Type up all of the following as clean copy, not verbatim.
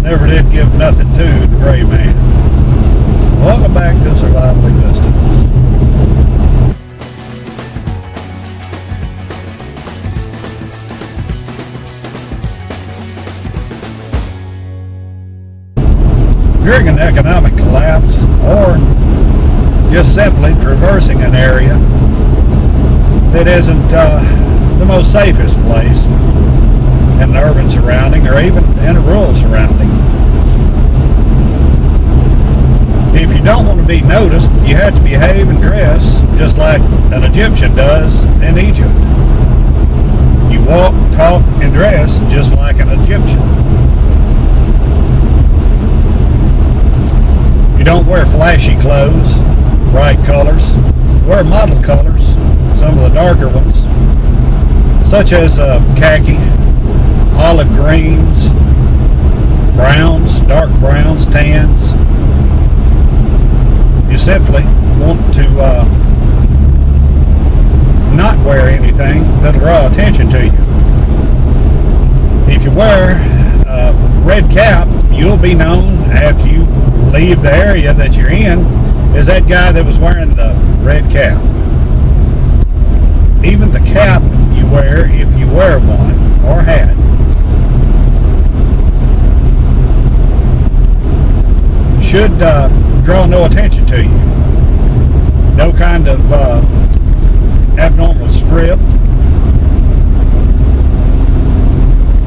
never did give nothing to the gray man. Welcome back to Survival Festivals. During an economic collapse, or just simply traversing an area that isn't the most safest place in an urban surrounding or even in a rural surrounding. If you don't want to be noticed, you have to behave and dress just like an Egyptian does in Egypt. You walk, talk, and dress just like an Egyptian. You don't wear flashy clothes, bright colors. Wear model colors, some of the darker ones, such as khaki, olive greens, browns, dark browns, tans. You simply want to not wear anything that'll draw attention to you. If you wear a red cap, you'll be known after you leave the area that you're in as that guy that was wearing the red cap. Even the cap you wear, if you wear one or hat, should draw no attention to you. No kind of abnormal strip,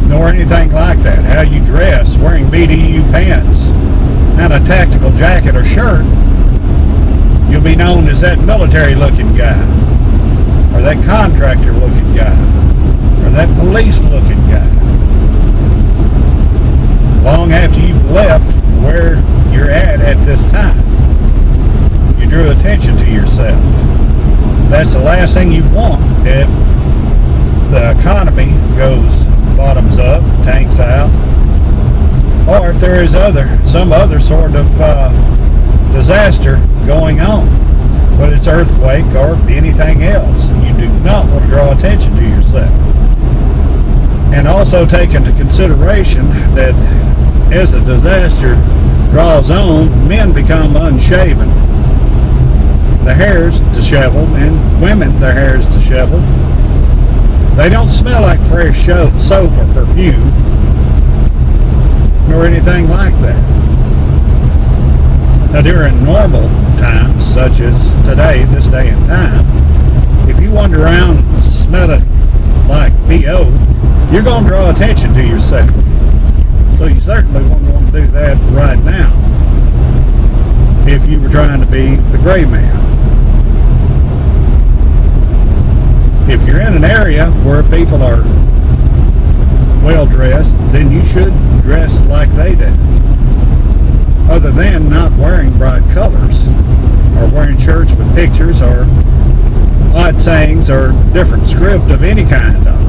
nor anything like that. How you dress, wearing BDU pants and a tactical jacket or shirt, you'll be known as that military-looking guy, or that contractor-looking guy, or that police-looking guy. Long after you've left where you're at this time, you drew attention to yourself. That's the last thing you want if the economy goes bottoms up, tanks out, or if there is some other sort of disaster going on, whether it's earthquake or anything else. You do not want to draw attention to yourself. And also take into consideration that as the disaster draws on, men become unshaven. The hair's disheveled, and women, their hair's disheveled. They don't smell like fresh soap or perfume, nor anything like that. Now, during normal times, such as today, this day and time, if you wander around smelling like B.O., you're going to draw attention to yourself. So you certainly wouldn't want to do that right now if you were trying to be the gray man. If you're in an area where people are well dressed, then you should dress like they do. Other than not wearing bright colors or wearing shirts with pictures or odd sayings or different script of any kind on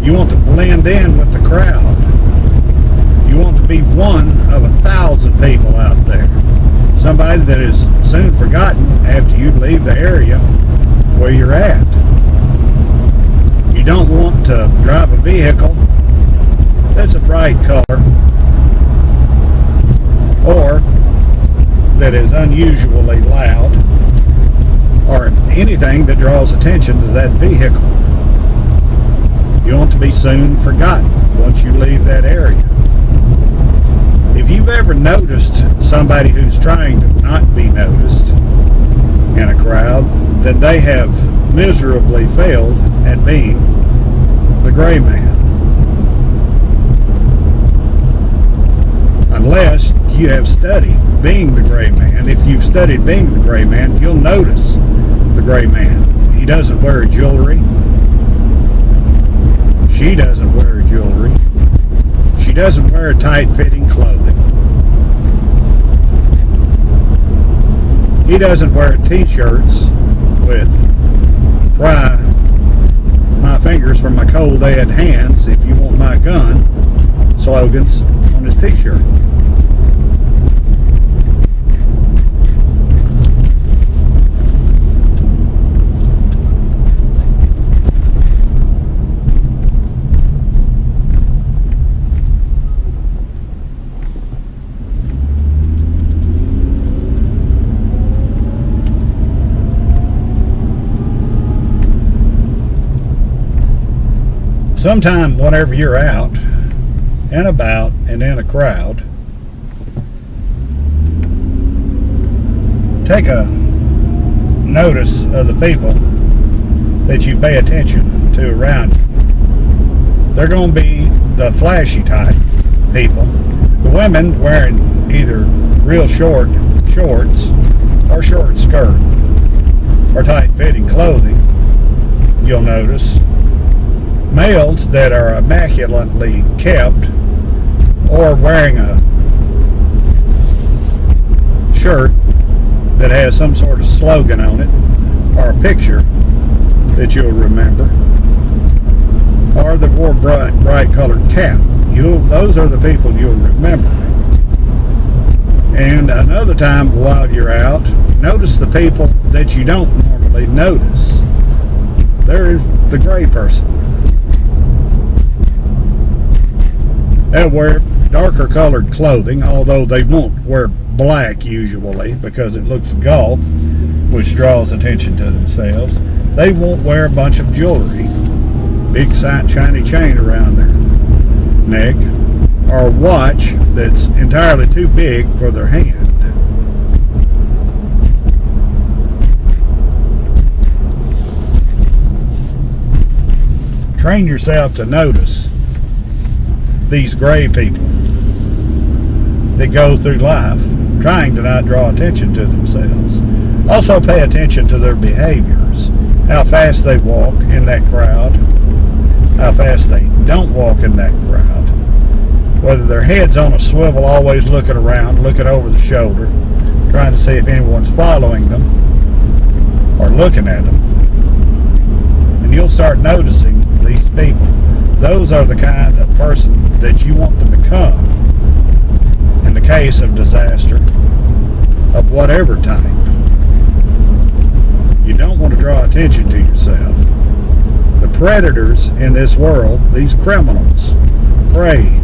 it. You want to blend in with the crowd. You want to be one of 1,000 people out there. Somebody that is soon forgotten after you leave the area where you're at. You don't want to drive a vehicle that's a bright color or that is unusually loud or anything that draws attention to that vehicle. You want to be soon forgotten once you leave that area. If you've ever noticed somebody who's trying to not be noticed in a crowd, then they have miserably failed at being the gray man. Unless you have studied being the gray man. If you've studied being the gray man, you'll notice the gray man. He doesn't wear jewelry. She doesn't wear jewelry. She doesn't wear tight-fitting clothing. He doesn't wear t-shirts with "Pry my fingers from my cold dead hands if you want my gun" slogans on his t-shirt. sometime whenever you're out and about and in a crowd, take a notice of the people that you pay attention to around you. They're going to be the flashy type people. The women wearing either real short shorts or short skirt or tight-fitting clothing, you'll notice. Males that are immaculately kept or wearing a shirt that has some sort of slogan on it or a picture that you'll remember, or that wore bright colored cap. Those are the people you'll remember. And another time while you're out, notice the people that you don't normally notice. There's the gray person. They'll wear darker colored clothing, although they won't wear black usually because it looks golf, which draws attention to themselves. They won't wear a bunch of jewelry, big shiny chain around their neck, or a watch that's entirely too big for their hand. Train yourself to notice these gray people that go through life trying to not draw attention to themselves. Also pay attention to their behaviors, how fast they walk in that crowd, how fast they don't walk in that crowd, whether their head's on a swivel, always looking around, looking over the shoulder, trying to see if anyone's following them or looking at them. And you'll start noticing these people. Those are the kind of person that you want to become in the case of disaster of whatever type. You don't want to draw attention to yourself. The predators in this world, these criminals, prey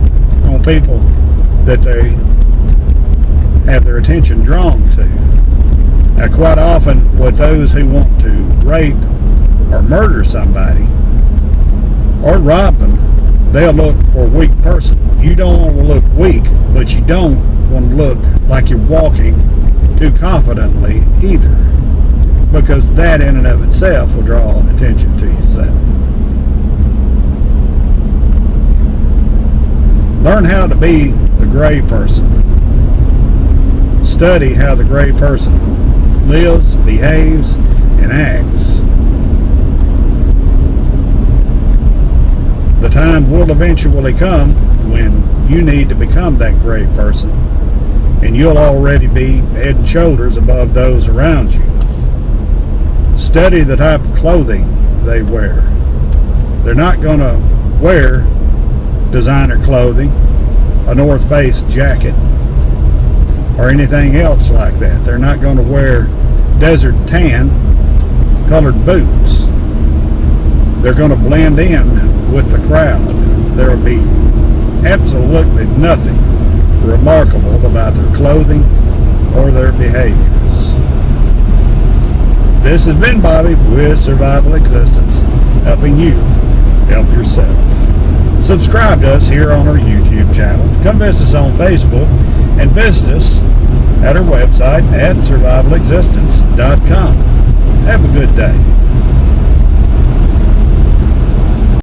on people that they have their attention drawn to. Now, quite often with those who want to rape or murder somebody or rob them, they'll look for a weak person. You don't want to look weak, but you don't want to look like you're walking too confidently either, because that in and of itself will draw attention to yourself. Learn how to be the gray person. Study how the gray person lives, behaves, and acts. The time will eventually come when you need to become that gray person, and you'll already be head and shoulders above those around you. Study the type of clothing they wear. They're not going to wear designer clothing, a North Face jacket, or anything else like that. They're not going to wear desert tan colored boots. They're going to blend in with the crowd. There will be absolutely nothing remarkable about their clothing or their behaviors. This has been Bobby with Survival Existence, helping you help yourself. Subscribe to us here on our YouTube channel. Come visit us on Facebook and visit us at our website at survivalexistence.com. Have a good day.